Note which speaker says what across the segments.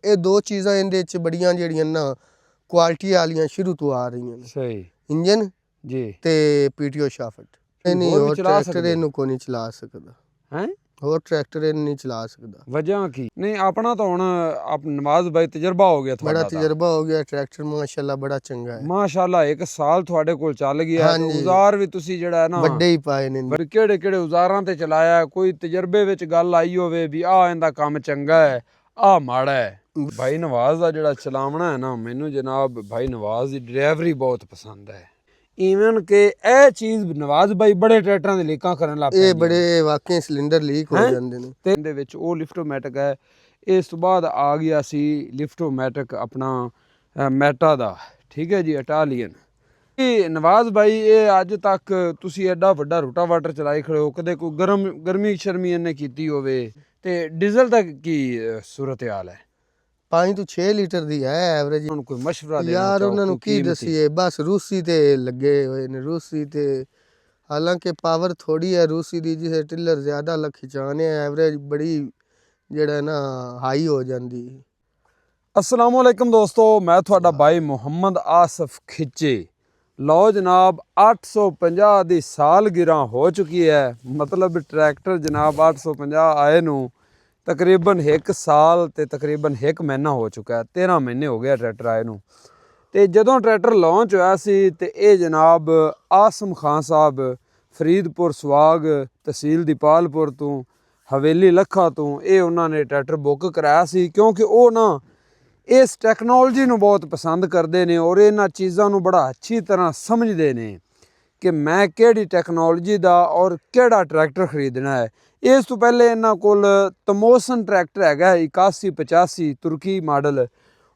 Speaker 1: ਇਹ ਦੋ ਚੀਜ਼ਾਂ ਇਹਦੇ ਵਿੱਚ ਬੜੀਆਂ ਜਿਹੜੀਆਂ ਨਾ ਕੁਆਲਿਟੀ ਵਾਲੀਆਂ ਸ਼ੁਰੂ ਤੋਂ ਆ ਰਹੀਆਂ ਨੇ।
Speaker 2: ਸਹੀ
Speaker 1: ਇੰਜਨ
Speaker 2: ਜੀ
Speaker 1: ਤੇ ਪੀਟੀਓ ਸ਼ਾਫਟ। ਨਹੀਂ
Speaker 2: ਹੋਰ ਵੀ
Speaker 1: ਹੋਰ
Speaker 2: ਚਲਾ
Speaker 1: ਟਰੈਕਟਰ
Speaker 2: ਸਕਦੇ?
Speaker 1: ਇਹਨੂੰ ਕੋਈ ਨਹੀਂ ਚਲਾ ਸਕਦਾ।
Speaker 2: ਹੈ
Speaker 1: ਹੋਰ ਟਰੈਕਟਰ ਇਹਨੂੰ ਨਹੀਂ ਚਲਾ ਸਕਦਾ।
Speaker 2: ਵਜ੍ਹਾ ਕੀ ਨਹੀਂ ਆਪਣਾ ਤਾਂ ਹੁਣ ਨਵਾਜ਼ ਬਾਈ ਤਜਰਬਾ ਹੋ ਗਿਆ
Speaker 1: ਬੜਾ
Speaker 2: ਤੁਹਾਡਾ ਤਾਂ।
Speaker 1: ਤਜਰਬਾ ਹੋ ਗਿਆ। ਟਰੈਕਟਰ ਮਾਸ਼ਾਅੱਲਾ ਬੜਾ ਚੰਗਾ ਹੈ।
Speaker 2: ਮਾਸ਼ਾਅੱਲਾ 1 ਸਾਲ ਤੁਹਾਡੇ ਕੋਲ ਚੱਲ ਗਿਆ ਤੇ
Speaker 1: ਹਾਂਜੀ।
Speaker 2: ਔਜ਼ਾਰ ਵੀ ਤੁਸੀਂ ਜਿਹੜਾ ਹੈ ਨਾ
Speaker 1: ਵੱਡੇ ਹੀ ਪਾਏ ਨੇ।
Speaker 2: ਪਰ ਕਿਹੜੇ ਕਿਹੜੇ ਔਜ਼ਾਰਾਂ ਤੇ ਚਲਾਇਆ, ਕੋਈ ਤਜਰਬੇ ਵਿੱਚ ਗੱਲ ਆਈ ਹੋਵੇ ਵੀ ਆਹ ਇਹਦਾ ਕੰਮ ਚੰਗਾ ਹੈ ਆਹ ਮਾੜਾ ਹੈ। ਭਾਈ ਨਵਾਜ਼ ਦਾ ਜਿਹੜਾ ਚਲਾਵਣਾ ਹੈ ਨਾ, ਮੈਨੂੰ ਜਨਾਬ ਭਾਈ ਨਵਾਜ਼ ਦੀ ਡਰਾਈਵਰੀ ਬਹੁਤ ਪਸੰਦ ਹੈ। ਈਵਨ ਕਿ ਇਹ ਚੀਜ਼ ਨਵਾਜ਼ ਭਾਈ ਬੜੇ ਟਰੈਕਟਰਾਂ ਦੇ ਲੀਕਾਂ ਕਰਨ ਲੱਗ ਪਏ।
Speaker 1: ਇਹ ਬੜੇ ਵਾਕਈ ਸਿਲੰਡਰ ਲੀਕ ਹੋ ਜਾਂਦੇ ਨੇ।
Speaker 2: ਤੇ ਇਹਦੇ ਵਿੱਚ ਉਹ ਲਿਫਟੋਮੈਟਿਕ ਹੈ। ਇਸ ਤੋਂ ਬਾਅਦ ਆ ਗਿਆ ਸੀ ਲਿਫਟੋਮੈਟਿਕ ਆਪਣਾ ਮੈਟਾ ਦਾ, ਠੀਕ ਹੈ ਜੀ, ਇਟਾਲੀਅਨ। ਇਹ ਨਵਾਜ਼ ਭਾਈ ਇਹ ਅੱਜ ਤੱਕ ਤੁਸੀਂ ਐਡਾ ਵੱਡਾ ਰੂਟਾਵਾਟਰ ਚਲਾਈ ਖੜੇ ਹੋ, ਕਦੇ ਕੋਈ ਗਰਮੀ ਸ਼ਰਮੀ ਇਹਨੇ ਕੀਤੀ ਹੋਵੇ? ਤੇ ਡੀਜ਼ਲ ਦਾ ਕੀ ਸੂਰਤ ਹਾਲ ਹੈ?
Speaker 1: 5 ਤੋਂ 6 ਲੀਟਰ ਦੀ ਹੈ ਐਵਰੇਜ।
Speaker 2: ਹੁਣ ਕੋਈ ਮਸ਼ਵਰਾ ਦੇਣਾ
Speaker 1: ਯਾਰ
Speaker 2: ਚਾਹੋ,
Speaker 1: ਉਹਨਾਂ ਨੂੰ
Speaker 2: ਕੋਈ
Speaker 1: ਕੀ
Speaker 2: ਕੀਮਤੀ?
Speaker 1: ਦਸੀਏ, ਬਸ ਰੂਸੀ ਤੇ ਲੱਗੇ ਹੋਏ ਨੇ। ਰੂਸੀ ਤੇ ਹਾਲਾਂਕਿ ਪਾਵਰ ਥੋੜੀ ਹੈ ਰੂਸੀ ਦੀ, ਜਿਸੇ ਟਿਲਰ ਜ਼ਿਆਦਾ ਖਿਚਾਣੇ ਐਵਰੇਜ ਬੜੀ ਜਿਹੜਾ ਨਾ ਹਾਈ ਹੋ ਜਾਂਦੀ।
Speaker 2: अस्सलाम वालेकुम दोस्तों, मैं थोड़ा भाई मुहम्मद आसिफ खिचे। लो जनाब 850 की सालगिरह हो चुकी है। मतलब ट्रैक्टर जनाब 850 आए नू तकरीबन 1 साल ते तकरीबन 1 महीना हो चुका है। 13 महीने हो गया ट्रैक्टर आए नू। ते जदों ट्रैक्टर लॉन्च होया सी ते ये जनाब आसम खान साहब फरीदपुर सवाग तहसील दीपालपुर तो हवेली लखा तो ये उन्होंने ट्रैक्टर बुक कराया सी, क्योंकि वो ना इस टैक्नोलॉजी ਨੂੰ ਬਹੁਤ ਪਸੰਦ ਕਰਦੇ ਨੇ ਔਰ ਇਹਨਾਂ ਚੀਜ਼ਾਂ ਨੂੰ ਬੜਾ ਅੱਛੀ ਤਰ੍ਹਾਂ ਸਮਝਦੇ ਨੇ ਕਿ ਮੈਂ ਕਿਹੜੀ ਟੈਕਨੋਲੋਜੀ ਦਾ ਔਰ ਕਿਹੜਾ ਟਰੈਕਟਰ ਖਰੀਦਣਾ ਹੈ। ਇਸ ਤੋਂ ਪਹਿਲੇ ਇਹਨਾਂ ਕੋਲ ਤਮੋਸਨ ਟਰੈਕਟਰ ਹੈਗਾ 8185 ਤੁਰਕੀ ਮਾਡਲ,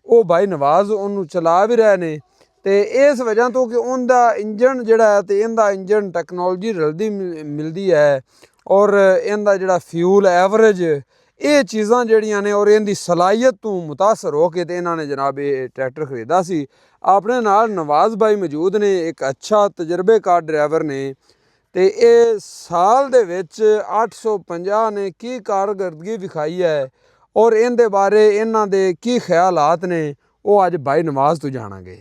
Speaker 2: ਉਹ ਭਾਈ ਨਵਾਜ਼ ਉਹਨੂੰ ਚਲਾ ਵੀ ਰਹੇ ਨੇ। ਤੇ ਇਸ ਵਜ੍ਹਾ ਤੋਂ ਕਿ ਉਹਦਾ ਇੰਜਨ ਜਿਹੜਾ ਹੈ ਤੇ ਇਹਦਾ ਇੰਜਨ ਟੈਕਨੋਲੋਜੀ ਰਲਦੀ ਮਿਲਦੀ ਹੈ ਔਰ ਇਹਦਾ ਜਿਹੜਾ ਫਿਊਲ ਐਵਰੇਜ, ਇਹ ਚੀਜ਼ਾਂ ਜਿਹੜੀਆਂ ਨੇ ਔਰ ਇਹਦੀ ਸਲਾਹੀਅਤ ਤੋਂ ਮੁਤਾਸਰ ਹੋ ਕੇ ਤੇ ਇਹਨਾਂ ਨੇ ਜਨਾਬ ਇਹ ਟਰੈਕਟਰ ਖਰੀਦਾ ਸੀ। ਆਪਣੇ ਨਾਲ ਨਵਾਜ਼ ਭਾਈ ਮੌਜੂਦ ਨੇ, ਇੱਕ ਅੱਛਾ ਤਜਰਬੇਕਾਰ ਡਰਾਈਵਰ ਨੇ। ਤੇ ਇਹ ਸਾਲ ਦੇ ਵਿੱਚ 850 ਨੇ ਕੀ ਕਾਰਗਰਦਗੀ ਵਿਖਾਈ ਹੈ ਔਰ ਇਹਦੇ ਬਾਰੇ ਇਹਨਾਂ ਦੇ ਕੀ ਖਿਆਲਾਤ ਨੇ, ਉਹ ਅੱਜ ਭਾਈ ਨਵਾਜ਼ ਤੋਂ ਜਾਣਾਂਗੇ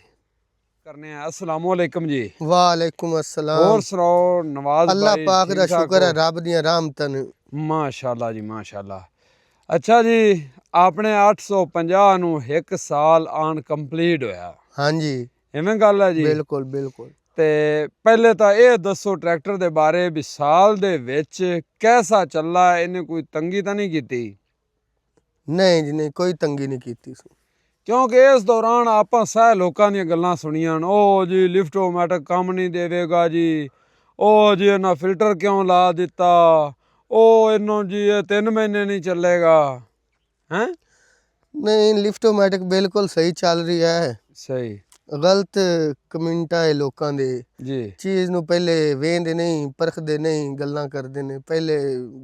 Speaker 2: ਕਰਨੇ ਆ। अस्सलाम वालेकुम जी।
Speaker 1: वालेकुम अस्सलाम।
Speaker 2: और सुनाओ नवाज
Speaker 1: अल्लाह
Speaker 2: भाई?
Speaker 1: पाक दा शुक्र है, रब दी रहमतां ने।
Speaker 2: माशाल्लाह जी माशाल्लाह। अच्छा जी, आपने 850 ਨੂੰ 1 ਸਾਲ ਆਨ ਕੰਪਲੀਟ ਹੋਇਆ?
Speaker 1: ਹਾਂਜੀ
Speaker 2: ਐਵੇਂ ਗੱਲ ਹੈ ਜੀ?
Speaker 1: ਬਿਲਕੁਲ ਬਿਲकुल।
Speaker 2: ਤੇ ਪਹਿਲੇ ਤਾਂ ਇਹ ਦੱਸੋ ਟਰੈਕਟਰ ਦੇ ਬਾਰੇ ਵੀ ਸਾਲ ਦੇ ਵਿੱਚ ਕੈਸਾ ਚੱਲਾ, ਇਹਨੇ ਕੋਈ ਤੰਗੀ ਤਾਂ ਨਹੀਂ ਕੀਤੀ?
Speaker 1: ਨਹੀਂ ਜੀ ਨਹੀਂ, ਕੋਈ ਤੰਗੀ ਨਹੀਂ ਕੀਤੀ ਸੀ।
Speaker 2: ਕਿਉਂਕਿ ਇਸ ਦੌਰਾਨ ਆਪਾਂ ਸਾਰੇ ਲੋਕਾਂ ਦੀਆਂ ਗੱਲਾਂ ਸੁਣੀਆਂ, ਉਹ ਜੀ ਲਿਫਟੋਮੈਟਿਕ ਕੰਮ ਨਹੀਂ ਦੇਵੇਗਾ ਜੀ, ਉਹ ਜੀ ਇਹਨਾਂ ਫਿਲਟਰ ਕਿਉਂ ਲਾ ਦਿੱਤਾ, ਉਹ ਇਹਨੂੰ ਜੀ ਇਹ 3 ਮਹੀਨੇ ਨਹੀਂ ਚੱਲੇਗਾ ਹੈ।
Speaker 1: ਨਹੀਂ, ਲਿਫਟੋਮੈਟਿਕ ਬਿਲकुल ਸਹੀ ਚੱਲ ਰਹੀ ਹੈ।
Speaker 2: ਸਹੀ
Speaker 1: ਗਲਤ ਕਮੈਂਟਾਂ ਹੈ ਲੋਕਾਂ ਦੇ
Speaker 2: ਜੀ।
Speaker 1: ਚੀਜ਼ ਨੂੰ ਪਹਿਲੇ ਵੇਖਦੇ ਨਹੀਂ, ਪਰਖਦੇ ਨਹੀਂ, ਗੱਲਾਂ ਕਰਦੇ ਨੇ। ਪਹਿਲੇ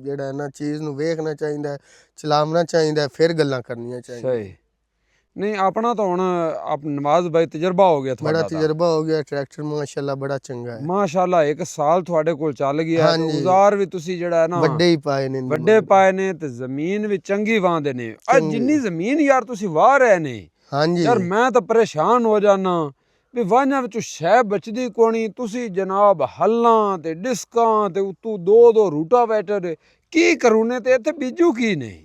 Speaker 1: ਜਿਹੜਾ ਨਾ ਚੀਜ਼ ਨੂੰ ਵੇਖਣਾ ਚਾਹੀਦਾ, ਚਲਾਉਣਾ ਚਾਹੀਦਾ, ਫਿਰ ਗੱਲਾਂ ਕਰਨੀਆਂ ਚਾਹੀਦੀਆਂ।
Speaker 2: ਸਹੀ ਨਹੀਂ ਆਪਣਾ ਤਾਂ ਹੁਣ ਨਵਾਜ਼ ਭਾਈ ਤਜਰਬਾ ਹੋ ਗਿਆ ਤੁਹਾਡਾ
Speaker 1: ਬੜਾ ਤਜਰਬਾ ਹੋ ਗਿਆ। ਟਰੈਕਟਰ ਮਾਸ਼ਾਅੱਲਾ ਬੜਾ ਚੰਗਾ ਹੈ।
Speaker 2: ਮਾਸ਼ਾਅੱਲਾ 1 ਸਾਲ ਤੁਹਾਡੇ ਕੋਲ ਚੱਲ ਗਿਆ। ਔਜ਼ਾਰ ਵੀ ਤੁਸੀਂ ਜਿਹੜਾ ਹੈ ਨਾ
Speaker 1: ਵੱਡੇ ਹੀ ਪਾਏ ਨੇ।
Speaker 2: ਵੱਡੇ ਪਾਏ ਨੇ ਤੇ ਜ਼ਮੀਨ ਵੀ ਚੰਗੀ ਵਾਹੁੰਦੇ ਨੇ। ਅੱਜ ਜਿੰਨੀ ਜ਼ਮੀਨ ਯਾਰ ਤੁਸੀਂ ਵਾਹ ਰਹੇ ਨੇ,
Speaker 1: ਹਾਂਜੀ
Speaker 2: ਯਾਰ ਮੈਂ ਤਾਂ ਪਰੇਸ਼ਾਨ ਹੋ ਜਾਣਾ ਵੀ ਵਾਹਾਂ ਵਿੱਚੋਂ ਸ਼ੈ ਬਚਦੀ ਕੋਣੀ। ਤੁਸੀਂ ਜਨਾਬ ਹੱਲਾਂ ਤੇ ਡਿਸਕਾਂ ਤੇ ਉਤੋਂ 2 ਰੂਟਾਵੇਟਰ ਕੀ ਕਰੂਨੇ ਤੇ ਇੱਥੇ ਬੀਜੂ ਕੀ ਨਹੀਂ?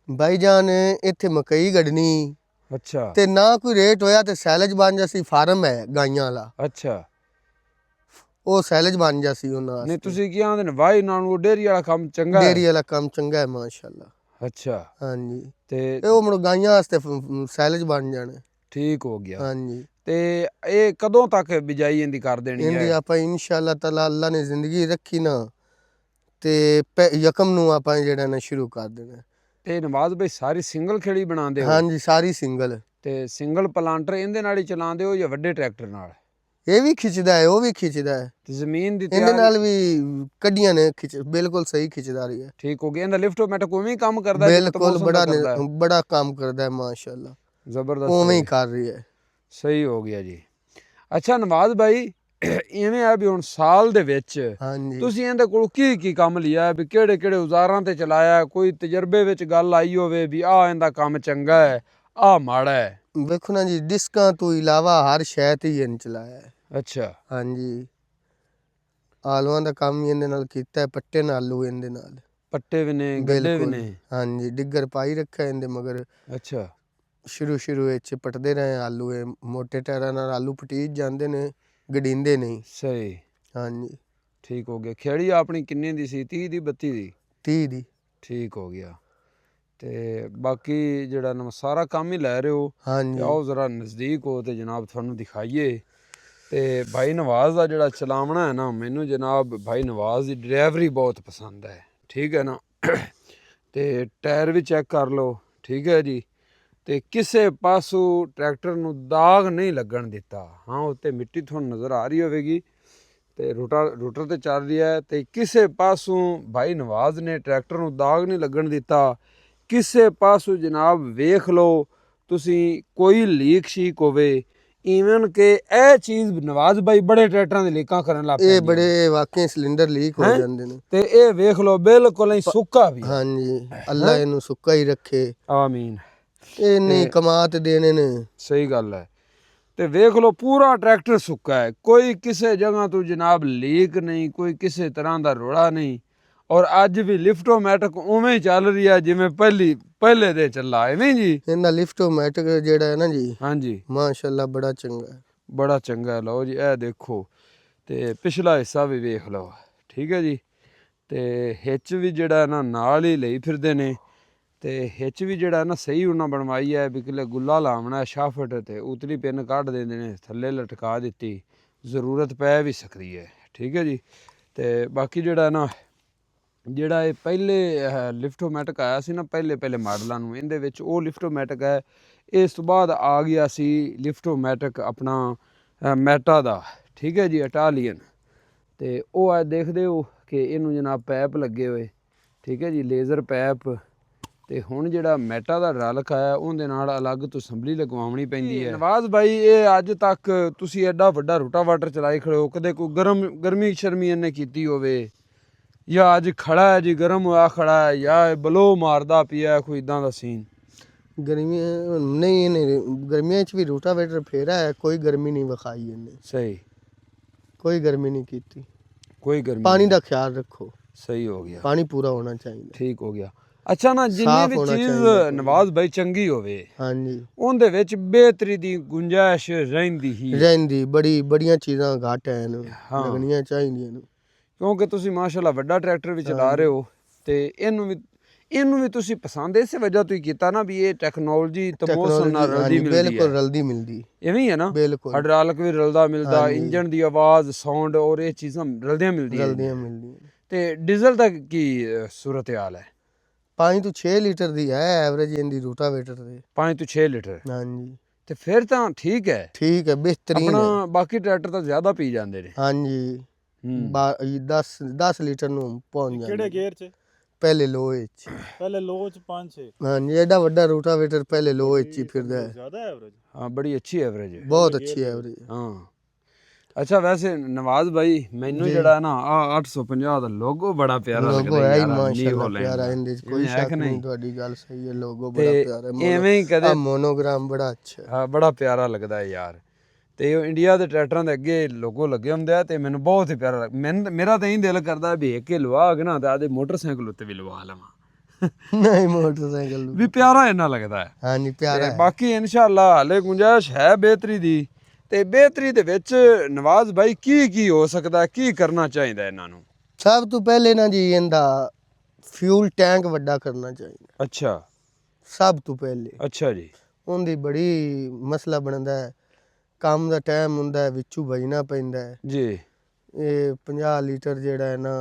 Speaker 1: ਭਾਈ ਜਾਨ ਇੱਥੇ ਮਕਈ ਗੜਨੀ।
Speaker 2: ਅੱਛਾ।
Speaker 1: ਤੇ ਨਾ ਕੋਈ ਰੇਟ ਹੋਇਆ ਤੇ ਸੈਲਜ ਬਣ ਜਾ ਸੀ। ਫਾਰਮ ਹੈ ਗਾਈਆਂ ਵਾਲਾ।
Speaker 2: ਅੱਛਾ। ਉਹ
Speaker 1: ਸੈਲਜ ਬਣ ਜਾ ਸੀ ਉਹਨਾਂ।
Speaker 2: ਨਹੀਂ ਤੁਸੀਂ ਕੀ ਆਂਦੇ ਨੇ ਵਾਈ ਨਾਲੋਂ ਡੇਰੀ ਵਾਲਾ ਕੰਮ ਚੰਗਾ ਹੈ?
Speaker 1: ਡੇਰੀ ਵਾਲਾ ਕੰਮ ਚੰਗਾ ਹੈ ਮਾਸ਼ਾਅੱਲਾ।
Speaker 2: ਅੱਛਾ।
Speaker 1: ਹਾਂਜੀ।
Speaker 2: ਤੇ
Speaker 1: ਉਹ ਮੁੜ ਗਾਈਆਂ ਵਾਸਤੇ ਸੈਲਜ ਬਣ ਜਾਣੇ।
Speaker 2: ਠੀਕ ਹੋ ਗਿਆ।
Speaker 1: ਹਾਂਜੀ।
Speaker 2: ਤੇ ਇਹ ਕਦੋਂ ਤੱਕ ਬਿਜਾਈ ਇਹਦੀ ਕਰ ਦੇਣੀ ਹੈ?
Speaker 1: ਇਹਦੀ ਆਪਾਂ ਇਨਸ਼ਾਅੱਲਾ ਤਾਲਾ ਅੱਲਾ ਨੇ ਜ਼ਿੰਦਗੀ ਰੱਖੀ ਨਾ ਤੇ 1 ਨੂੰ ਆਪਾਂ ਜਿਹੜਾ ਨਾ ਸ਼ੁਰੂ ਕਰ ਦੇਣਾ। ਤੇ
Speaker 2: ਨਵਾਜ਼ ਭਾਈ ਸਾਰੀ ਸਿੰਗਲ ਖੇੜੀ ਬਣਾਉਂਦੇ ਹੋ?
Speaker 1: ਹਾਂਜੀ ਸਾਰੀ ਸਿੰਗਲ।
Speaker 2: ਤੇ ਸਿੰਗਲ ਪਲਾਂਟਰ ਇਹਦੇ ਨਾਲ ਹੀ ਚਲਾਉਂਦੇ ਹੋ ਜਾਂ ਵੱਡੇ ਟਰੈਕਟਰ ਨਾਲ?
Speaker 1: ਇਹ ਵੀ ਖਿੱਚਦਾ ਹੈ, ਉਹ ਵੀ ਖਿੱਚਦਾ ਹੈ।
Speaker 2: ਤੇ ਜ਼ਮੀਨ ਦੀ
Speaker 1: ਇਹਦੇ ਨਾਲ ਵੀ ਕੱਢੀਆਂ ਨੇ ਬਿਲकुल ਸਹੀ ਖਿੱਚਦਾ ਰਹੀ ਹੈ।
Speaker 2: ਠੀਕ ਹੋ ਗਿਆ। ਇਹਦਾ ਲਿਫਟੋਮੈਟਿਕ ਉਵੇਂ ਹੀ ਕੰਮ ਕਰਦਾ
Speaker 1: ਹੈ? ਬਿਲकुल ਬੜਾ ਕੰਮ ਕਰਦਾ ਹੈ ਮਾਸ਼ਾਅੱਲਾ।
Speaker 2: ਜ਼ਬਰਦਸਤ
Speaker 1: ਉਵੇਂ ਹੀ ਕਰ ਰਹੀ ਹੈ।
Speaker 2: ਸਹੀ ਹੋ ਗਿਆ ਜੀ। ਅੱਛਾ ਨਵਾਜ਼ ਭਾਈ, ਇਵੇਂ ਆ ਵੀ ਹੁਣ ਸਾਲ ਦੇ ਵਿੱਚ
Speaker 1: ਹਾਂਜੀ
Speaker 2: ਤੁਸੀਂ ਇਹਦੇ ਕੋਲ ਕੀ ਕੰਮ ਲਿਆ ਵੀ ਕਿਹੜੇ ਕਿਹੜੇ ਔਜ਼ਾਰਾਂ ਤੇ ਚਲਾਇਆ, ਕੋਈ ਤਜਰਬੇ ਵਿੱਚ ਗੱਲ ਆਈ ਹੋਵੇ ਵੀ ਆਹ ਇਹਦਾ ਕੰਮ ਚੰਗਾ ਹੈ ਆਹ ਮਾੜਾ ਹੈ?
Speaker 1: ਵੇਖੋ ਨਾ ਜੀ, ਡਿਸਕਾਂ ਤੋਂ ਇਲਾਵਾ ਹਰ ਸ਼ੈ ਤੇ ਹੀ ਇਹਨੇ ਚਲਾਇਆ ਹੈ।
Speaker 2: ਅੱਛਾ
Speaker 1: ਹਾਂਜੀ ਆਲੂਆਂ ਦਾ ਕੰਮ ਵੀ ਇਹਦੇ ਨਾਲ ਕੀਤਾ ਹੈ, ਪੱਟੇ ਨਾਲ ਆਲੂ ਇਹਦੇ ਨਾਲ।
Speaker 2: ਪੱਟੇ ਵੀ ਨੇ, ਗੱਡੇ ਵੀ
Speaker 1: ਬਿਲਕੁਲ
Speaker 2: ਨੇ।
Speaker 1: ਹਾਂਜੀ ਡਿੱਗਰ ਪਾਈ ਰੱਖਿਆ ਇਹਦੇ ਮਗਰ।
Speaker 2: ਅੱਛਾ
Speaker 1: ਸ਼ੁਰੂ ਵਿੱਚ ਪਟਦੇ ਰਹੇ ਆਲੂ, ਇਹ ਮੋਟੇ ਟਾਇਰਾਂ ਨਾਲ ਆਲੂ ਪਟੀਜ ਜਾਂਦੇ ਨੇ, ਗੜੀਂਦੇ ਨਹੀਂ।
Speaker 2: ਸਹੀ,
Speaker 1: ਹਾਂਜੀ
Speaker 2: ਠੀਕ ਹੋ ਗਿਆ। ਖੇੜੀ ਆਪਣੀ ਕਿੰਨੇ ਦੀ ਸੀ, 30 ਦੀ 32 ਦੀ?
Speaker 1: 30 ਦੀ।
Speaker 2: ਠੀਕ ਹੋ ਗਿਆ। ਤੇ ਬਾਕੀ ਜਿਹੜਾ ਨਾ ਸਾਰਾ ਕੰਮ ਹੀ ਲੈ ਰਹੇ ਹੋ, ਤੇ
Speaker 1: ਹਾਂਜੀ
Speaker 2: ਆਓ ਜ਼ਰਾ ਨਜ਼ਦੀਕ ਹੋ ਤੇ ਜਨਾਬ ਤੁਹਾਨੂੰ ਦਿਖਾਈਏ। ਤੇ ਭਾਈ ਨਵਾਜ਼ ਦਾ ਜਿਹੜਾ ਚਲਾਵਣਾ ਹੈ ਨਾ, ਮੈਨੂੰ ਜਨਾਬ ਭਾਈ ਨਵਾਜ਼ ਦੀ ਡਰਾਈਵਰੀ ਬਹੁਤ ਪਸੰਦ ਹੈ, ਠੀਕ ਹੈ ਨਾ। ਤੇ ਟਾਇਰ ਵੀ ਚੈੱਕ ਕਰ ਲਓ, ਠੀਕ ਹੈ ਜੀ। ਤੇ ਕਿਸੇ ਪਾਸੋਂ ਟਰੈਕਟਰ ਨੂੰ ਦਾਗ ਨਹੀਂ ਲੱਗਣ ਦਿੱਤਾ। ਹਾਂ ਉੱਤੇ ਮਿੱਟੀ ਤੁਹਾਨੂੰ ਨਜ਼ਰ ਆ ਰਹੀ ਹੋਵੇਗੀ, ਤੇ ਰੂਟਰ ਤੇ ਚੱਲ ਰਹੀ ਹੈ, ਤੇ ਕਿਸੇ ਪਾਸੋਂ ਭਾਈ ਨਵਾਜ਼ ਨੇ ਟਰੈਕਟਰ ਨੂੰ ਦਾਗ ਨਹੀਂ ਲੱਗਣ ਦਿੱਤਾ। ਕਿਸੇ ਪਾਸੋਂ ਜਨਾਬ ਵੇਖ ਲਓ ਤੁਸੀਂ, ਕੋਈ ਲੀਕ ਸ਼ੀਕ ਹੋਵੇ, ਈਵਨ ਕਿ ਇਹ ਚੀਜ਼ ਨਵਾਜ਼ ਭਾਈ ਬੜੇ ਟਰੈਕਟਰਾਂ ਦੇ ਲੀਕਾਂ ਕਰਨ ਲੱਗ ਪਏ।
Speaker 1: ਇਹ ਬੜੇ ਵਾਕਈ ਸਿਲੰਡਰ ਲੀਕ ਹੋ ਜਾਂਦੇ ਨੇ।
Speaker 2: ਤੇ ਇਹ ਵੇਖ ਲਓ ਬਿਲਕੁਲ ਹੀ ਸੁੱਕਾ ਵੀ।
Speaker 1: ਹਾਂਜੀ ਅੱਲਾ ਇਹਨੂੰ ਸੁੱਕਾ ਹੀ ਰੱਖੇ,
Speaker 2: ਆਮੀਨ।
Speaker 1: ਇਹ ਨਹੀਂ ਕਮਾਤ ਦੇਣੇ ਨੇ।
Speaker 2: ਸਹੀ ਗੱਲ ਹੈ। ਤੇ ਵੇਖ ਲਓ ਪੂਰਾ ਟਰੈਕਟਰ ਸੁੱਕਾ ਹੈ, ਕੋਈ ਕਿਸੇ ਜਗ੍ਹਾ ਤੋਂ ਜਨਾਬ ਲੀਕ ਨਹੀਂ, ਕੋਈ ਕਿਸੇ ਤਰ੍ਹਾਂ ਦਾ ਰੋੜਾ ਨਹੀਂ। ਔਰ ਅੱਜ ਵੀ ਲਿਫਟੋਮੈਟਿਕ ਉਵੇਂ ਹੀ ਚੱਲ ਰਹੀ ਹੈ ਜਿਵੇਂ ਪਹਿਲੇ ਦੇ ਚੱਲਾ ਹੈ, ਨਹੀਂ ਜੀ?
Speaker 1: ਇਹਦਾ ਲਿਫਟੋਮੈਟਿਕ ਜਿਹੜਾ ਹੈ ਨਾ ਜੀ,
Speaker 2: ਹਾਂਜੀ
Speaker 1: ਮਾਸ਼ਾਅੱਲਾ ਬੜਾ ਚੰਗਾ ਹੈ।
Speaker 2: ਬੜਾ ਚੰਗਾ ਹੈ। ਲਓ ਜੀ ਇਹ ਦੇਖੋ, ਤੇ ਪਿਛਲਾ ਹਿੱਸਾ ਵੀ ਵੇਖ ਲਓ, ਠੀਕ ਹੈ ਜੀ। ਤੇ ਹਿੱਚ ਵੀ ਜਿਹੜਾ ਨਾ ਨਾਲ ਹੀ ਲਈ ਫਿਰਦੇ ਨੇ, ਤੇ ਹਿੱਚ ਵੀ ਜਿਹੜਾ ਨਾ ਸਹੀ ਉਹਨਾਂ ਬਣਵਾਈ ਹੈ ਵੀ ਕਿਲੇ ਗੁੱਲਾ ਲਾਉਣਾ ਸ਼ਾਫਟ, ਤੇ ਉਤਲੀ ਪਿੰਨ ਕੱਢ ਦਿੰਦੇ ਨੇ, ਥੱਲੇ ਲਟਕਾ ਦਿੱਤੀ, ਜ਼ਰੂਰਤ ਪੈ ਵੀ ਸਕਦੀ ਹੈ, ਠੀਕ ਹੈ ਜੀ। ਤੇ ਬਾਕੀ ਜਿਹੜਾ ਨਾ, ਜਿਹੜਾ ਇਹ ਪਹਿਲੇ ਲਿਫਟੋਮੈਟਿਕ ਆਇਆ ਸੀ ਨਾ ਪਹਿਲੇ ਮਾਡਲਾਂ ਨੂੰ, ਇਹਦੇ ਵਿੱਚ ਉਹ ਲਿਫਟੋਮੈਟਿਕ ਹੈ। ਇਸ ਤੋਂ ਬਾਅਦ ਆ ਗਿਆ ਸੀ ਲਿਫਟੋਮੈਟਿਕ ਆਪਣਾ ਮੈਟਾ ਦਾ, ਠੀਕ ਹੈ ਜੀ, ਇਟਾਲੀਅਨ। ਤੇ ਉਹ ਅੱਜ ਦੇਖਦੇ ਹੋ ਕਿ ਇਹਨੂੰ ਜਨਾਬ ਪੈਪ ਲੱਗੇ ਹੋਏ, ਠੀਕ ਹੈ ਜੀ, ਲੇਜ਼ਰ ਪੈਪ। ਤੇ ਹੁਣ ਜਿਹੜਾ ਮੈਟਾ ਦਾ ਰਲਕ ਆਇਆ ਉਹਦੇ ਨਾਲ ਅਲੱਗ ਤੋਂ ਸੰਭਲੀ ਲਗਵਾਉਣੀ ਪੈਂਦੀ ਹੈ। ਨਵਾਜ਼ ਭਾਈ ਇਹ ਅੱਜ ਤੱਕ ਤੁਸੀਂ ਐਡਾ ਵੱਡਾ ਰੂਟਾਵਾਟਰ ਚਲਾਈ ਖੜੇ ਹੋ, ਕਦੇ ਕੋਈ ਗਰਮੀ ਸ਼ਰਮੀ ਇਹਨੇ ਕੀਤੀ ਹੋਵੇ, ਜਾਂ ਅੱਜ ਖੜਾ ਹੈ ਜੀ ਗਰਮ ਹੋਇਆ ਖੜਾ ਹੈ, ਜਾਂ ਬਲੋ ਮਾਰਦਾ ਪਿਆ, ਕੋਈ ਇਦਾਂ ਦਾ ਸੀਨ?
Speaker 1: ਗਰਮੀਆਂ ਨਹੀਂ, ਇਹਨੇ ਗਰਮੀਆਂ 'ਚ ਵੀ ਰੂਟਾਵੇਟਰ ਫੇਰਾ ਹੈ, ਕੋਈ ਗਰਮੀ ਨਹੀਂ ਵਿਖਾਈ ਇਹਨੇ।
Speaker 2: ਸਹੀ,
Speaker 1: ਕੋਈ ਗਰਮੀ ਨਹੀਂ ਕੀਤੀ।
Speaker 2: ਕੋਈ ਗਰਮੀ।
Speaker 1: ਪਾਣੀ ਦਾ ਖਿਆਲ ਰੱਖੋ।
Speaker 2: ਸਹੀ ਹੋ ਗਿਆ,
Speaker 1: ਪਾਣੀ ਪੂਰਾ ਹੋਣਾ ਚਾਹੀਦਾ।
Speaker 2: ਠੀਕ ਹੋ ਗਿਆ। ਅੱਛਾ ਨਾ, ਜਿੰਨੀ ਵੀ ਚੀਜ਼ ਨਵਾਜ਼ ਭਾਈ ਚੰਗੀ ਹੋਵੇ,
Speaker 1: ਹਾਂਜੀ,
Speaker 2: ਉਹਦੇ ਵਿੱਚ ਬਿਹਤਰੀ ਦੀ ਗੁੰਜਾਇਸ਼ ਰਹਿੰਦੀ
Speaker 1: ਬੜੀਆਂ ਚੀਜ਼ਾਂ ਘੱਟ ਹਨ, ਲੱਗਣੀਆਂ ਚਾਹੀਦੀਆਂ ਨੇ।
Speaker 2: ਕਿਉਂਕਿ ਤੁਸੀਂ ਮਾਸ਼ਾਅੱਲਾ ਵੱਡਾ ਟਰੈਕਟਰ ਵੀ ਚਲਾ ਰਹੇ ਹੋ, ਤੇ ਇਹਨੂੰ ਵੀ ਤੁਸੀਂ ਪਸੰਦ ਇਸੇ ਵਜ੍ਹਾ ਤੋਂ ਹੀ ਕੀਤਾ ਨਾ ਵੀ ਇਹ ਟੈਕਨੋਲੋਜੀ ਤੇ ਮੌਸਮ ਨਾਲ ਰਲਦੀ ਮਿਲਦੀ ਹੈ।
Speaker 1: ਬਿਲਕੁਲ ਰਲਦੀ ਮਿਲਦੀ,
Speaker 2: ਇਵੇਂ ਹੀ ਹੈ ਨਾ।
Speaker 1: ਬਿਲਕੁਲ
Speaker 2: ਹਾਈਡ੍ਰੋਲਿਕ ਵੀ ਰਲਦਾ ਮਿਲਦਾ, ਇੰਜਨ ਦੀ ਆਵਾਜ਼, ਸਾਊਂਡ, ਔਰ ਇਹ ਚੀਜ਼ਾਂ ਰਲਦੀਆਂ ਮਿਲਦੀਆਂ। ਤੇ ਡੀਜ਼ਲ ਦਾ ਕੀ ਸੂਰਤ ਹਾਲ ਹੈ?
Speaker 1: 5 ਤੋਂ 6 ਲੀਟਰ ਦੀ ਹੈ ਐਵਰੇਜ ਇਹਦੀ ਰੂਟਾਵੇਟਰ ਦੇ। 5
Speaker 2: ਤੋਂ 6 ਲੀਟਰ?
Speaker 1: ਹਾਂਜੀ।
Speaker 2: ਤੇ ਫਿਰ ਤਾਂ ਠੀਕ ਹੈ,
Speaker 1: ਠੀਕ ਹੈ, ਬਿਹਤਰੀਨ ਹੈ।
Speaker 2: ਬਾਕੀ ਟਰੈਕਟਰ ਤਾਂ ਜ਼ਿਆਦਾ ਪੀ ਜਾਂਦੇ ਨੇ।
Speaker 1: ਹਾਂਜੀ 10 ਲੀਟਰ ਨੂੰ ਪਹੁੰਚ ਜਾਂਦੇ।
Speaker 3: ਕਿਹੜੇ ਗੇਅਰ 'ਚ?
Speaker 1: ਪਹਿਲੇ ਲੋਹ ਵਿੱਚ।
Speaker 3: ਪਹਿਲੇ ਲੋਹ 'ਚ 5-6।
Speaker 1: ਹਾਂਜੀ ਐਡਾ ਵੱਡਾ ਰੂਟਾਵੇਟਰ ਪਹਿਲੇ ਲੋਹ ਵਿੱਚ ਹੀ ਫਿਰਦਾ ਹੈ।
Speaker 3: ਜ਼ਿਆਦਾ ਐਵਰੇਜ?
Speaker 2: ਹਾਂ ਬੜੀ ਅੱਛੀ ਐਵਰੇਜ ਹੈ,
Speaker 1: ਬਹੁਤ ਅੱਛੀ ਐਵਰੇਜ।
Speaker 2: ਹਾਂ ਅੱਛਾ, ਵੈਸੇ ਨਵਾਜ਼ ਭਾਈ ਮੈਨੂੰ ਜਿਹੜਾ ਨਾ ਆ 850 ਦਾ ਲੋਗੋ ਬੜਾ ਪਿਆਰਾ ਲੱਗਦਾ ਹੈ ਯਾਰ।
Speaker 1: ਮਾਸ਼ਾਅੱਲਾ ਪਿਆਰਾ, ਇਹਦੇ 'ਚ ਕੋਈ ਸ਼ੱਕ ਨਹੀਂ, ਤੁਹਾਡੀ ਗੱਲ ਸਹੀ ਹੈ, ਲੋਗੋ ਬੜਾ ਪਿਆਰਾ ਹੈ।
Speaker 2: ਐਵੇਂ ਹੀ ਕਦੇ
Speaker 1: ਮੋਨੋਗ੍ਰਾਮ ਬੜਾ ਅੱਛਾ,
Speaker 2: ਹਾਂ ਬੜਾ ਪਿਆਰਾ ਲੱਗਦਾ ਹੈ ਯਾਰ। ਤੇ ਉਹ ਇੰਡੀਆ ਦੇ ਟਰੈਕਟਰਾਂ ਦੇ ਅੱਗੇ ਲੋਗੋ ਲੱਗੇ ਹੁੰਦੇ ਆ, ਤੇ ਮੈਨੂੰ ਬਹੁਤ ਹੀ ਪਿਆਰਾ ਮੇਰਾ ਤਾਂ ਇਹ ਦਿਲ ਕਰਦਾ ਵੀ ਇੱਕ ਲਵਾ ਕੇ ਨਾ ਤੇ ਆਦੇ ਮੋਟਰਸਾਈਕਲ ਉੱਤੇ ਵੀ ਲਵਾ ਲਵਾਂ।
Speaker 1: ਨਹੀਂ ਮੋਟਰਸਾਈਕਲ
Speaker 2: ਵੀ ਪਿਆਰਾ ਇੰਨਾ ਲੱਗਦਾ ਹੈ।
Speaker 1: ਹਾਂਜੀ ਪਿਆਰਾ ਹੈ।
Speaker 2: ਬਾਕੀ ਇਨਸ਼ਾਅੱਲਾ ਹਾਲੇ ਗੁੰਜਾਇਸ਼ ਹੈ ਬਿਹਤਰੀ ਦੀ। ਤੇ ਬਿਹਤਰੀ ਦੇ ਵਿੱਚ ਨਵਾਜ਼ ਭਾਈ ਕੀ ਹੋ ਸਕਦਾ, ਕੀ ਕਰਨਾ ਚਾਹੀਦਾ ਇਹਨਾਂ ਨੂੰ?
Speaker 1: ਸਭ ਤੋਂ ਪਹਿਲੇ ਨਾ ਜੀ ਇਹਦਾ ਫਿਊਲ ਟੈਂਕ ਵੱਡਾ ਕਰਨਾ ਚਾਹੀਦਾ।
Speaker 2: ਅੱਛਾ,
Speaker 1: ਸਭ ਤੋਂ ਪਹਿਲੇ।
Speaker 2: ਅੱਛਾ ਜੀ।
Speaker 1: ਉਹਦੀ ਬੜੀ ਮਸਲਾ ਬਣਦਾ ਹੈ, ਕੰਮ ਦਾ ਟਾਈਮ ਹੁੰਦਾ ਹੈ, ਵਿੱਚੋਂ ਭਜਣਾ ਪੈਂਦਾ ਹੈ
Speaker 2: ਜੀ।
Speaker 1: ਇਹ 50 ਲੀਟਰ ਜਿਹੜਾ ਹੈ ਨਾ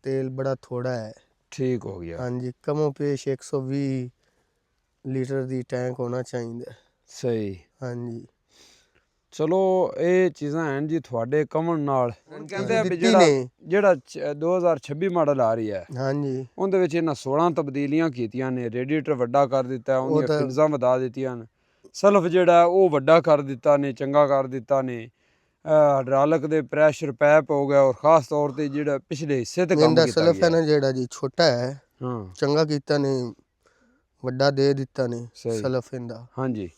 Speaker 1: ਤੇਲ ਬੜਾ ਥੋੜਾ ਹੈ।
Speaker 2: ਠੀਕ ਹੋ ਗਿਆ।
Speaker 1: ਹਾਂਜੀ ਕਮੋ ਪੇਸ਼ 120 ਲੀਟਰ ਦੀ ਟੈਂਕ ਹੋਣਾ ਚਾਹੀਦਾ।
Speaker 2: ਸਹੀ।
Speaker 1: ਹਾਂਜੀ
Speaker 2: ਚਲੋ ਇਹ ਚੀਜ਼ਾਂ ਹਨ ਜੀ ਤੁਹਾਡੇ ਕਮਣ ਨਾਲ। ਕਹਿੰਦੇ ਆ ਵੀ ਜਿਹੜਾ 2026 ਮਾਡਲ ਆ ਰਹੀ ਹੈ, ਹਾਂਜੀ, ਉਹਦੇ ਵਿੱਚ ਇਹਨਾਂ 16 ਤਬਦੀਲੀਆਂ ਕੀਤੀਆਂ ਨੇ। ਰੇਡੀਏਟਰ ਵੱਡਾ ਕਰ ਦਿੱਤਾ, ਉਹਦੀਆਂ ਫਿਨਜ਼ਾਂ ਵਧਾ ਦਿੱਤੀਆਂ ਨੇ, ਸਲਫ ਜਿਹੜਾ ਉਹ ਵੱਡਾ ਕਰ ਦਿੱਤਾ ਨੇ, ਚੰਗਾ ਕਰ ਦਿੱਤਾ ਨੇ, ਹਾਈਡ੍ਰੋਲਿਕ ਦੇ ਪ੍ਰੈਸ਼ਰ ਪੈਪ ਹੋ ਗਿਆ, ਔਰ ਖਾਸ ਤੌਰ ਤੇ ਜਿਹੜਾ ਪਿਛਲੇ ਹਿੱਸੇ ਤੇ ਕੰਮ
Speaker 1: ਇਹਦਾ
Speaker 2: ਕੀਤਾ
Speaker 1: ਸਲਫ
Speaker 2: ਗਿਆ
Speaker 1: ਹੈ ਨਾ ਜਿਹੜਾ ਜੀ ਛੋਟਾ ਹੈ,
Speaker 2: ਹਾਂ
Speaker 1: ਚੰਗਾ ਕੀਤਾ ਨੇ, ਵੱਡਾ ਦੇ ਦਿੱਤਾ ਨੇ
Speaker 2: ਸਹੀ
Speaker 1: ਸਲਫ ਇਹਦਾ।
Speaker 2: ਹਾਂਜੀ।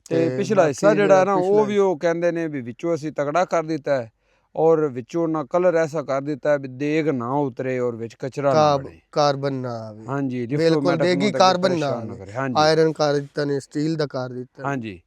Speaker 2: ਤੇ
Speaker 1: ਤੇ
Speaker 2: ਪਿਛਲਾ
Speaker 1: ਬਾਕੀ
Speaker 2: ਹਿੱਸਾ ਜਿਹੜਾ
Speaker 1: ਜਿਹੜਾ
Speaker 2: ਨਾ ਉਹ
Speaker 1: ਪਿਛਲਾ
Speaker 2: ਵੀ ਉਹ ਕਹਿੰਦੇ ਨੇ ਵੀ ਵਿੱਚੋਂ ਅਸੀਂ ਤਗੜਾ ਕਰ ਦਿੱਤਾ ਹੈ, ਔਰ ਵਿੱਚੋਂ ਨਾ ਕਲਰ ਐਸਾ ਕਰ ਦਿੱਤਾ ਹੈ ਵੀ ਦੇਗ ਨਾ ਉਤਰੇ ਔਰ ਵਿੱਚ ਕਚਰਾ ਨਾ ਬਣੇ।
Speaker 1: ਕਾਰਬਨ ਨਾ ਆਵੇ,
Speaker 2: ਹਾਂਜੀ,
Speaker 1: ਬਿਲਕੁਲ ਦੇਗੀ ਕਾਰਬਨ ਨਾ
Speaker 2: ਪਰੇਸ਼ਾਨ ਨਾ
Speaker 1: ਆਵੇ।
Speaker 2: ਕਰੇ। ਹਾਂਜੀ
Speaker 1: ਆਇਰਨ ਕਰ ਦਿੱਤਾ ਨੇ, ਸਟੀਲ ਦਾ ਕਰ ਦਿੱਤਾ ਨੇ।
Speaker 2: ਹਾਂਜੀ।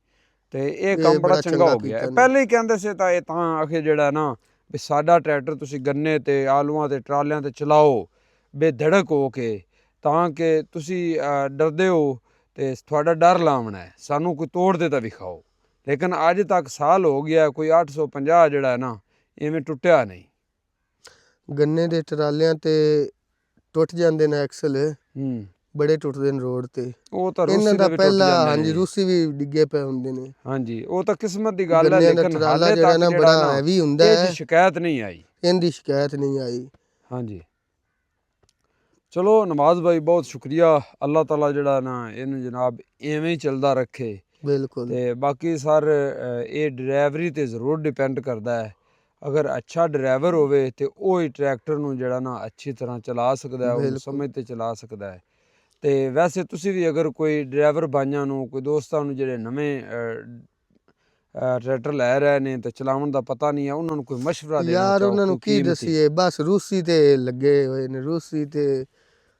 Speaker 2: ਤੇ ਇਹ
Speaker 1: ਇਹ
Speaker 2: ਕੰਮ ਬੜਾ
Speaker 1: ਬੜਾ
Speaker 2: ਚੰਗਾ
Speaker 1: ਚੰਗਾ
Speaker 2: ਹੋ ਗਿਆ।
Speaker 1: ਕੀਤਾ ਨੇ।
Speaker 2: ਪਹਿਲੇ ਹੀ ਕਹਿੰਦੇ ਸੀ ਤਾਂ ਇਹ ਤਾਂ ਆਖੇ ਜਿਹੜਾ ਨਾ ਵੀ ਸਾਡਾ ਟਰੈਕਟਰ ਤੁਸੀਂ ਗੰਨੇ ਤੇ ਆਲੂਆਂ ਤੇ ਟਰਾਲਿਆਂ ਤੇ ਚਲਾਓ ਬੇਧੜਕ ਹੋ ਕੇ, ਤਾਂ ਕਿ ਤੁਸੀਂ ਡਰਦੇ ਹੋ ਤੇ ਤੁਹਾਡਾ ਡਰ ਲਾਉਣਾ ਹੈ, ਸਾਨੂੰ ਕੋਈ ਤੋੜ ਦੇ ਤਾਂ ਵਿਖਾਓ। ਲੇਕਿਨ ਅੱਜ ਤੱਕ ਸਾਲ ਹੋ ਗਿਆ, ਕੋਈ 850 ਜਿਹੜਾ ਹੈ ਨਾ ਇਵੇਂ ਟੁੱਟਿਆ ਨਹੀਂ।
Speaker 1: ਗੰਨੇ ਦੇ ਟਰਾਲਿਆਂ ਤੇ ਟੁੱਟ ਜਾਂਦੇ ਨੇ ਐਕਸਲ,
Speaker 2: ਹੂੰ,
Speaker 1: ਬੜੇ ਟੁੱਟਦੇ ਨੇ ਰੋਡ ਤੇ।
Speaker 2: ਉਹ ਤਾਂ
Speaker 1: ਇਹਨਾਂ
Speaker 2: ਰੂਸੀ
Speaker 1: ਦਾ
Speaker 2: ਦੇ ਵੀ ਟੁੱਟ
Speaker 1: ਪਹਿਲਾਂ
Speaker 2: ਜਾਂਦੇ
Speaker 1: ਹਾਂਜੀ
Speaker 2: ਨੇ।
Speaker 1: ਰੂਸੀ ਵੀ ਡਿੱਗੇ ਪਏ ਹੁੰਦੇ ਨੇ।
Speaker 2: ਹਾਂਜੀ, ਉਹ ਤਾਂ ਕਿਸਮਤ ਦੀ ਗੱਲ ਹੈ,
Speaker 1: ਗੰਨਿਆਂ ਦਾ
Speaker 2: ਲੇਕਿਨ
Speaker 1: ਟਰਾਲਾ
Speaker 2: ਹਾਲੇ
Speaker 1: ਜਿਹੜਾ
Speaker 2: ਤੱਕ
Speaker 1: ਨਾ
Speaker 2: ਜਿਹੜਾ
Speaker 1: ਬੜਾ
Speaker 2: ਨਾ
Speaker 1: ਹੈਵੀ ਹੁੰਦਾ
Speaker 2: ਇਹ
Speaker 1: ਹੈ,
Speaker 2: ਜੀ ਸ਼ਿਕਾਇਤ ਨਹੀਂ ਆਈ।
Speaker 1: ਇਹਦੀ ਸ਼ਿਕਾਇਤ ਨਹੀਂ ਆਈ।
Speaker 2: ਹਾਂਜੀ, ਚਲੋ ਨਵਾਜ਼ ਭਾਈ ਬਹੁਤ ਸ਼ੁਕਰੀਆ। ਅੱਲਾਹ ਤਾਲਾ ਜਿਹੜਾ ਨਾ ਇਹਨੂੰ ਜਨਾਬ ਇਵੇਂ ਹੀ ਚੱਲਦਾ ਰੱਖੇ।
Speaker 1: ਬਿਲਕੁਲ
Speaker 2: ਤੇ ਬਾਕੀ ਸਰ ਇਹ ਡਰਾਈਵਰੀ ਤੇ ਜ਼ਰੂਰ ਡਿਪੈਂਡ ਕਰਦਾ ਹੈ। ਅਗਰ ਅੱਛਾ ਡਰਾਈਵਰ ਹੋਵੇ ਤੇ ਉਹ ਹੀ ਟਰੈਕਟਰ ਨੂੰ ਜਿਹੜਾ ਨਾ ਅੱਛੀ ਤਰ੍ਹਾਂ ਚਲਾ ਸਕਦਾ ਹੈ, ਉਹਨੂੰ
Speaker 1: ਬਿਲਕੁਲ
Speaker 2: ਸਮਝ ਤੇ ਚਲਾ ਸਕਦਾ ਹੈ। ਤੇ ਵੈਸੇ ਤੁਸੀਂ ਵੀ ਅਗਰ ਕੋਈ ਡਰਾਈਵਰ ਬਾਈਆਂ ਨੂੰ, ਕੋਈ ਦੋਸਤਾਂ ਨੂੰ ਜਿਹੜੇ ਨਵੇਂ ਟਰੈਕਟਰ ਲੈ ਰਹੇ ਨੇ ਤੇ ਚਲਾਉਣ ਦਾ ਪਤਾ ਨਹੀਂ ਹੈ, ਉਹਨਾਂ ਨੂੰ ਕੋਈ ਮਸ਼ਵਰਾ ਦੇਣਾ
Speaker 1: ਯਾਰ
Speaker 2: ਚਾਹੋ
Speaker 1: ਉਹਨਾਂ ਨੂੰ
Speaker 2: ਕੋਈ
Speaker 1: ਕੀ
Speaker 2: ਕੀਮਤੀ।
Speaker 1: ਦਸੀਏ, ਬਸ ਰੂਸੀ ਤੇ ਲੱਗੇ ਹੋਏ ਨੇ, ਰੂਸੀ ਤੇ।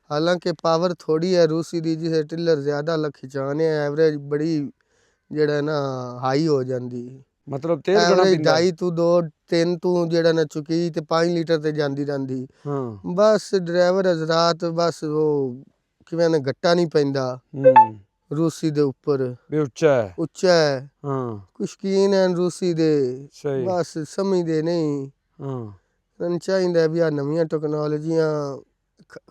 Speaker 1: ਹਾਲਾਂਕਿ ਪਾਵਰ ਥੋੜੀ ਹੈ ਰੂਸੀ ਦੀ, ਜਿਸੇ ਟਿਲਰ ਜ਼ਿਆਦਾ ਖਿਚਾਣੇ ਐਵਰੇਜ ਬੜੀ ਜਿਹੜਾ ਨਾ ਹਾਈ ਹੋ ਜਾਂਦੀ।
Speaker 2: ਮਤਲਬ ਤੇਲ ਗਣਾ
Speaker 1: ਐਵਰੇਜ
Speaker 2: ਪੀਂਦਾ ਹੈ।
Speaker 1: 2.5 ਤੋਂ 2 3 ਤੋਂ ਜਿਹੜਾ ਨਾ ਚੁੱਕੀ ਤੇ 5 ਲੀਟਰ ਤੇ ਜਾਂਦੀ ਰਹਿੰਦੀ।
Speaker 2: ਹਾਂ।
Speaker 1: ਬਸ ਡਰਾਈਵਰ ਹਜ਼ਰਾਤ ਬਸ ਉਹ ਕਿਵੇਂ ਨਾ ਗੱਟਾ ਨਹੀਂ ਪੈਂਦਾ ਰੂਸੀ ਦੇ ਉੱਪਰ,
Speaker 2: ਵੀ ਉੱਚਾ ਹੈ।
Speaker 1: ਉੱਚਾ ਹੈ।
Speaker 2: ਹਾਂ
Speaker 1: ਕੁਛ ਸ਼ੌਕੀਨ ਹਨ ਰੂਸੀ ਦੇ,
Speaker 2: ਸਹੀ।
Speaker 1: ਬਸ ਸਮਝਦੇ ਨਹੀਂ।
Speaker 2: ਹਾਂ
Speaker 1: ਇਹਨਾਂ ਚਾਹੀਦਾ ਵੀ ਆ ਨਵੀਆਂ ਟੈਕਨੋਲੋਜੀਆਂ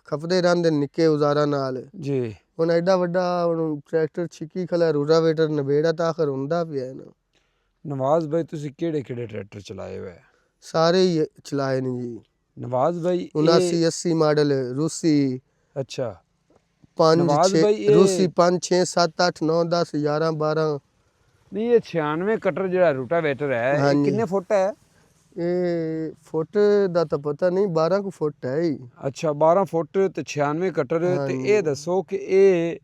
Speaker 1: ਖਪਦੇ ਰਹਿੰਦੇ ਨਿੱਕੇ ਔਜ਼ਾਰਾਂ ਨਾਲ।
Speaker 2: ਜੀ।
Speaker 1: ਹੁਣ ਐਡਾ ਵੱਡਾ ਹੁਣ ਟਰੈਕਟਰ ਛਿੱਕੀ ਖਲਾ ਰੂਟਾਵੇਟਰ ਨਵੇੜਾ ਤਾਂ ਆਖਰ ਹੁੰਦਾ ਪਿਆ ਨਾ।
Speaker 2: ਨਵਾਜ਼ ਭਾਈ ਤੁਸੀਂ ਕਿਹੜੇ ਕਿਹੜੇ ਟਰੈਕਟਰ ਚਲਾਏ ਹੋਏ?
Speaker 1: ਸਾਰੇ ਹੀ ਚਲਾਏ ਨੇ ਜੀ।
Speaker 2: ਨਵਾਜ਼ ਭਾਈ
Speaker 1: 79 80 ਮਾਡਲ ਰੂਸੀ,
Speaker 2: ਅੱਛਾ
Speaker 1: 5
Speaker 2: ਨਵਾਜ਼
Speaker 1: 6
Speaker 2: ਭਾਈ
Speaker 1: ਰੂਸੀ
Speaker 2: ਇਹ
Speaker 1: 5 6 7 8 9 10 11 12।
Speaker 2: ਨਹੀਂ, ਇਹ 96 ਕਟਰ ਜਿਹੜਾ ਰੂਟਾਵੇਟਰ ਹੈ ਇਹ
Speaker 1: ਹਾਂਜੀ
Speaker 2: ਕਿੰਨੇ ਫੁੱਟ ਹੈ?
Speaker 1: ਇਹ ਫੁੱਟ ਦਾ ਤਾਂ ਪਤਾ ਨਹੀਂ, 12 ਕੁ ਫੁੱਟ ਹੈ ਹੀ।
Speaker 2: ਅੱਛਾ 12 ਫੁੱਟ ਤੇ 96 ਕਟਰ। ਤੇ ਇਹ ਦੱਸੋ ਕਿ ਇਹ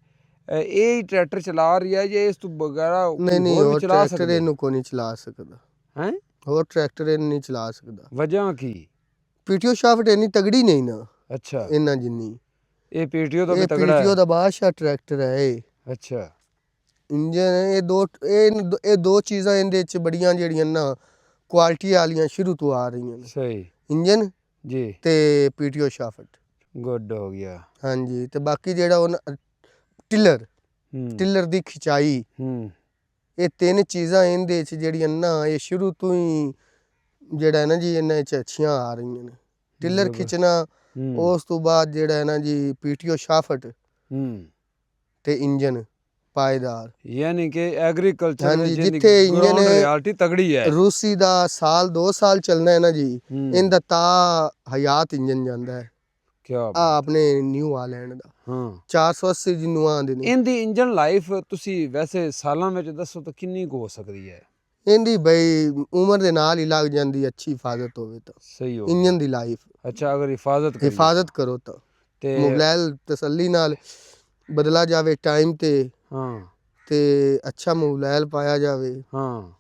Speaker 2: ਹੀ ਟਰੈਕਟਰ ਚਲਾ ਰਹੀ ਹੈ ਜਾਂ ਇਸ ਤੋਂ ਬਗੈਰਾ
Speaker 1: ਨਹੀਂ ਨਹੀਂ,
Speaker 2: ਹੋਰ ਵੀ
Speaker 1: ਹੋਰ
Speaker 2: ਚਲਾ
Speaker 1: ਟਰੈਕਟਰ
Speaker 2: ਸਕਦੇ?
Speaker 1: ਇਹਨੂੰ ਕੋਈ ਨਹੀਂ ਚਲਾ ਸਕਦਾ।
Speaker 2: ਹੈ
Speaker 1: ਹੋਰ ਟਰੈਕਟਰ ਇਹਨੂੰ ਨਹੀਂ ਚਲਾ ਸਕਦਾ।
Speaker 2: ਵਜ੍ਹਾ ਕੀ?
Speaker 1: ਪੀਟੀਓ ਸ਼ਾਫਟ ਇੰਨੀ ਤਗੜੀ ਨਹੀਂ ਨਾ
Speaker 2: ਅੱਛਾ,
Speaker 1: ਇਹਨਾਂ ਜਿੰਨੀ।
Speaker 2: ਇਹ ਪੀਟੀਓ ਤੋਂ ਵੀ
Speaker 1: ਇਹ
Speaker 2: ਤਗੜਾ
Speaker 1: ਪੀਟੀਓ
Speaker 2: ਹੈ।
Speaker 1: ਦਾ ਬਾਦਸ਼ਾਹ ਟਰੈਕਟਰ ਹੈ ਇਹ।
Speaker 2: ਅੱਛਾ
Speaker 1: ਇੰਜਨ ਇਹ ਦੋ ਚੀਜ਼ਾਂ ਇਹਦੇ ਚ ਬੜੀਆਂ ਜਿਹੜੀਆਂ ਨਾ ਕੁਆਲਿਟੀ ਵਾਲੀਆਂ ਸ਼ੁਰੂ ਤੋਂ ਆ ਰਹੀਆਂ ਨੇ,
Speaker 2: ਸਹੀ
Speaker 1: ਇੰਜਨ
Speaker 2: ਜੀ।
Speaker 1: ਤੇ ਪੀਟੀਓ ਸ਼ਾਫਟ।
Speaker 2: ਗੁੱਡ ਹੋ ਗਿਆ।
Speaker 1: ਹਾਂਜੀ, ਤੇ ਬਾਕੀ ਜਿਹੜਾ ਉਹ ਟਿਲਰ,
Speaker 2: ਹੂੰ
Speaker 1: ਟਿਲਰ ਦੀ ਖਿਚਾਈ,
Speaker 2: ਹੂੰ
Speaker 1: ਇਹ ਤਿੰਨ ਚੀਜ਼ਾਂ ਇਹਦੇ ਚ ਜਿਹੜੀਆਂ ਨਾ ਇਹ ਸ਼ੁਰੂ ਤੋਂ ਹੀ ਜਿਹੜਾ ਹੈ ਨਾ ਜੀ ਇਹਨਾਂ ਚ ਅੱਛੀਆਂ ਆ ਰਹੀਆਂ ਨੇ। ਟਿਲਰ ਖਿੱਚਣਾ,
Speaker 2: ਹੂੰ
Speaker 1: ਉਸ ਤੋਂ ਬਾਅਦ ਜਿਹੜਾ ਹੈ ਨਾ ਜੀ ਪੀਟੀਓ ਸ਼ਾਫਟ
Speaker 2: ਹੂੰ
Speaker 1: ਤੇ ਇੰਜਨ ਪਾਏਦਾਰ।
Speaker 2: ਯਾਨੀ ਕਿ ਐਗਰੀਕਲਚਰ
Speaker 1: ਹਾਂਜੀ,
Speaker 2: ਵਿੱਚ
Speaker 1: ਜਿੱਥੇ ਇੰਜਨ
Speaker 2: ਰਿਐਲਿਟੀ ਤਗੜੀ ਹੈ।
Speaker 1: ਰੂਸੀ ਦਾ ਸਾਲ 2 ਸਾਲ ਚੱਲਣਾ ਹੈ ਨਾ ਜੀ,
Speaker 2: ਹੂੰ
Speaker 1: ਇਹਦਾ ਤਾਂ ਹਯਾਤ ਇੰਜਨ ਜਾਂਦਾ ਹੈ।
Speaker 2: ਕਿਆ
Speaker 1: ਆ
Speaker 2: ਬਾਤ।
Speaker 1: ਆਪਣੇ ਨਿਊ ਹਾਲੈਂਡ ਦਾ
Speaker 2: ਹਾਂ
Speaker 1: 480 ਜਿਹਨੂੰ ਆਂਦੇ ਨੇ।
Speaker 2: ਇਹਦੀ ਇੰਜਨ ਲਾਈਫ ਤੁਸੀਂ ਵੈਸੇ ਸਾਲਾਂ ਵਿੱਚ ਦੱਸੋ ਤਾਂ ਕਿੰਨੀ ਕੁ ਹੋ ਸਕਦੀ ਹੈ?
Speaker 1: ਇਹਦੀ ਬਈ ਉਮਰ ਦੇ ਨਾਲ ਹੀ ਲੱਗ ਜਾਂਦੀ, ਅੱਛੀ ਹਿਫਾਜ਼ਤ ਹੋਵੇ ਤਾਂ
Speaker 2: ਸਹੀ ਹੋ
Speaker 1: ਇੰਜਨ ਦੀ ਲਾਈਫ।
Speaker 2: ਅੱਛਾ, ਅਗਰ
Speaker 1: ਹਿਫਾਜ਼ਤ ਕਰੋ ਤਾਂ
Speaker 2: ਤੇ
Speaker 1: ਮੋਬਾਈਲ ਤਸੱਲੀ ਨਾਲ ਬਦਲਾ ਜਾਵੇ ਟਾਈਮ ਤੇ,
Speaker 2: ਹਾਂ
Speaker 1: ਤੇ ਅੱਛਾ ਮੋਬਾਈਲ ਪਾਇਆ ਜਾਵੇ,
Speaker 2: ਹਾਂ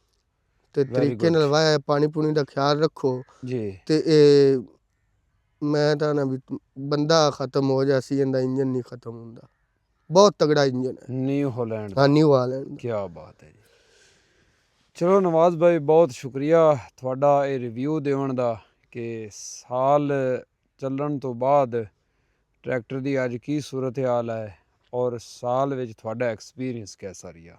Speaker 1: ਤੇ ਤਰੀਕੇ ਨਾਲ ਵਾਇਆ ਪਾਣੀ ਪੂਣੀ ਦਾ ਖਿਆਲ ਰੱਖੋ
Speaker 2: ਜੀ।
Speaker 1: ਤੇ ਇਹ ਮੈਂ ਤਾਂ ਨਾ ਵੀ ਬੰਦਾ ਖਤਮ ਹੋ ਜਾ ਸੀ, ਇਹਦਾ ਇੰਜਨ ਨਹੀਂ ਖਤਮ ਹੁੰਦਾ। ਬਹੁਤ ਤਗੜਾ ਇੰਜਨ ਹੈ
Speaker 2: ਨਿਊ ਹਾਲੈਂਡ
Speaker 1: ਹਾਂ,
Speaker 2: ਦਾ।
Speaker 1: New Holland.
Speaker 2: ਕੀ ਬਾਤ ਹੈ ਜੀ। ਚਲੋ ਨਵਾਜ਼ ਭਾਈ ਬਹੁਤ ਸ਼ੁਕਰੀਆ ਤੁਹਾਡਾ ਇਹ ਰਿਵਿਊ ਦੇਣ ਦਾ ਕਿ ਸਾਲ ਚੱਲਣ ਤੋਂ ਬਾਅਦ ਟਰੈਕਟਰ ਦੀ ਅੱਜ ਕੀ ਸੂਰਤ ਹਾਲ ਹੈ ਔਰ ਸਾਲ ਵਿੱਚ ਤੁਹਾਡਾ ਐਕਸਪੀਰੀਅੰਸ ਕੈਸਾ ਰਿਹਾ।